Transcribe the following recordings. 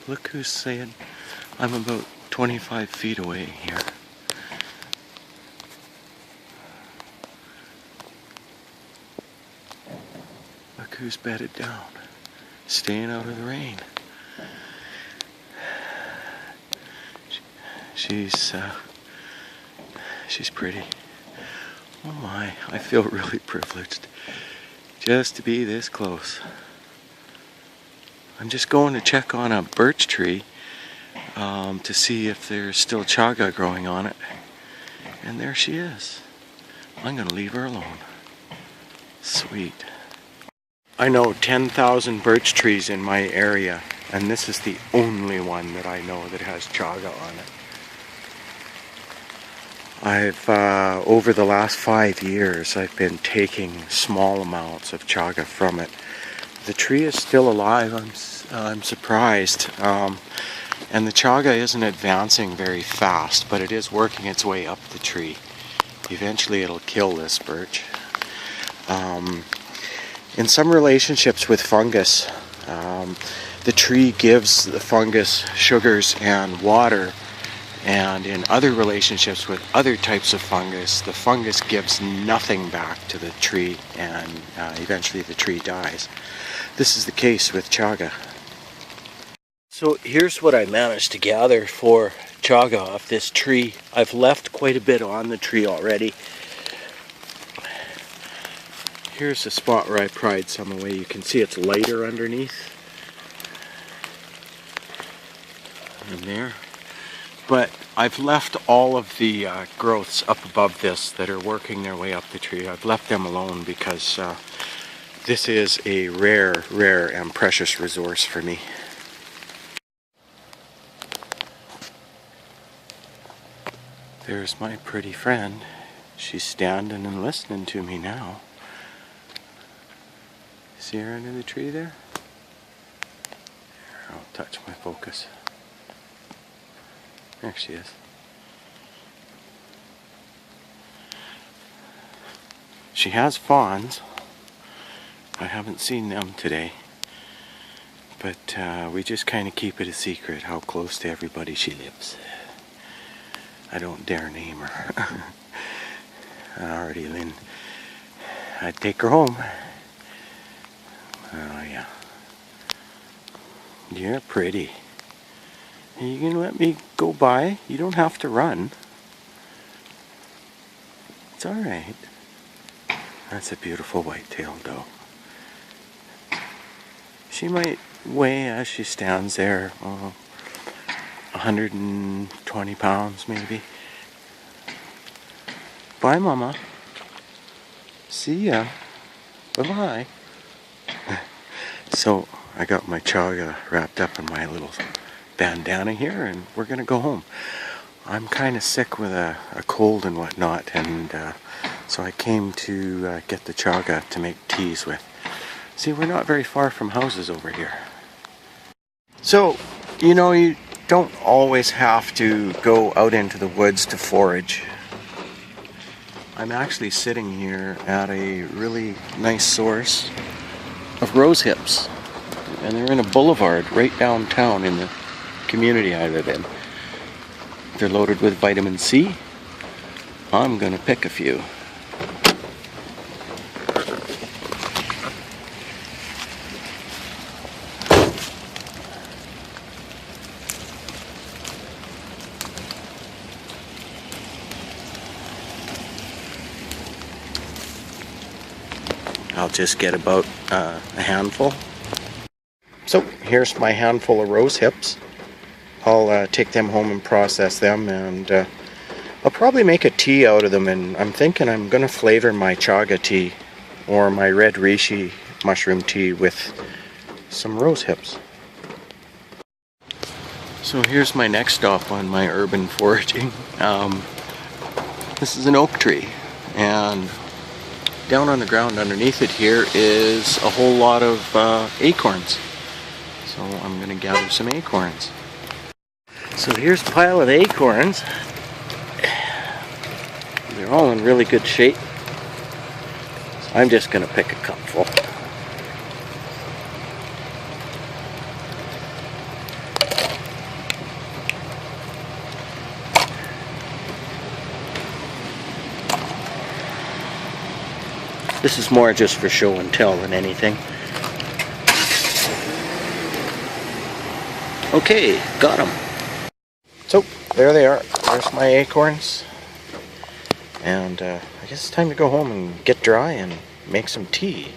Look who's saying I'm about 25 feet away here. Look who's bedded down, staying out of the rain. She's pretty. Oh my, I feel really privileged just to be this close. I'm just going to check on a birch tree to see if there's still chaga growing on it. And there she is. I'm going to leave her alone. Sweet. I know 10,000 birch trees in my area, and this is the only one that I know that has chaga on it. Over the last 5 years, I've been taking small amounts of chaga from it. The tree is still alive. I'm surprised. And the chaga isn't advancing very fast, but it is working its way up the tree. Eventually it'll kill this birch. In some relationships with fungus, the tree gives the fungus sugars and water, and in other relationships with other types of fungus, the fungus gives nothing back to the tree, and eventually the tree dies. This is the case with chaga. So here's what I managed to gather for chaga off this tree. I've left quite a bit on the tree already. Here's a spot where I pried some away. You can see it's lighter underneath. And there. But I've left all of the growths up above this that are working their way up the tree. I've left them alone because this is a rare and precious resource for me. There's my pretty friend. She's standing and listening to me now. See her under the tree there? Here, I'll touch my focus. There she is. She has fawns. I haven't seen them today. But we just kind of keep it a secret how close to everybody she lives. I don't dare name her. Alrighty then. I'd take her home. Oh yeah. You're pretty. Are you gonna let me go by? You don't have to run. It's alright. That's a beautiful whitetail doe. She might weigh, as she stands there, 120 pounds maybe. Bye, Mama. See ya. Bye-bye. So, I got my chaga wrapped up in my little bandana here, and we're gonna go home. I'm kind of sick with a cold and whatnot, and so I came to get the chaga to make teas with. See, we're not very far from houses over here. So, you know, you don't always have to go out into the woods to forage. I'm actually sitting here at a really nice source of rosehips, and they're in a boulevard right downtown in the community I live in. They're loaded with vitamin C. I'm gonna pick a few. I'll just get about a handful. So here's my handful of rosehips. I'll take them home and process them, and I'll probably make a tea out of them, and I'm thinking I'm going to flavor my chaga tea or my red reishi mushroom tea with some rosehips. So here's my next stop on my urban foraging. This is an oak tree, and down on the ground underneath it here is a whole lot of acorns. So I'm going to gather some acorns. So here's a pile of acorns. They're all in really good shape. So I'm just going to pick a cupful. This is more just for show and tell than anything. Okay, got them. So, there they are. There's my acorns. And I guess it's time to go home and get dry and make some tea.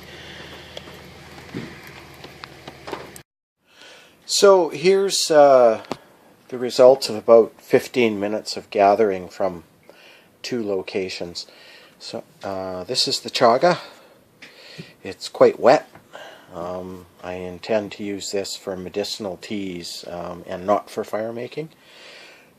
So here's the results of about 15 minutes of gathering from 2 locations. So this is the chaga. It's quite wet. I intend to use this for medicinal teas and not for fire making.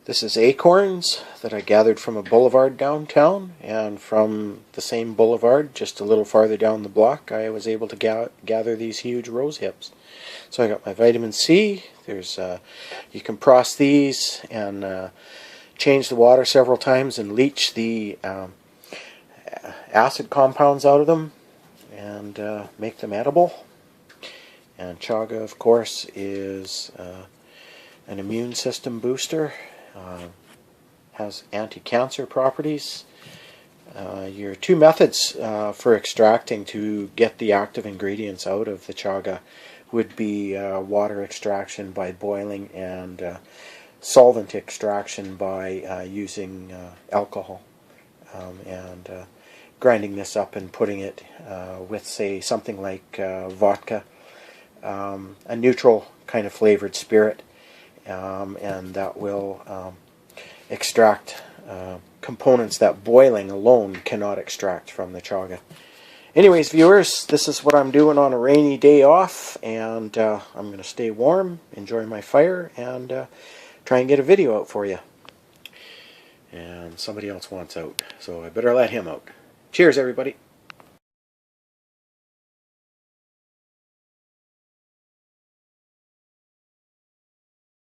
This is acorns that I gathered from a boulevard downtown, and from the same boulevard, just a little farther down the block, I was able to gather these huge rosehips. So I got my vitamin C. There's you can process these and change the water several times and leach the acid compounds out of them and make them edible. And chaga, of course, is an immune system booster. Has anti-cancer properties. Your 2 methods for extracting to get the active ingredients out of the chaga would be water extraction by boiling and solvent extraction by using alcohol and grinding this up and putting it with, say, something like vodka, a neutral kind of flavored spirit, and that will extract components that boiling alone cannot extract from the chaga. Anyways, viewers, this is what I'm doing on a rainy day off, and I'm going to stay warm, enjoy my fire, and try and get a video out for you. And somebody else wants out, so I better let him out. Cheers, everybody.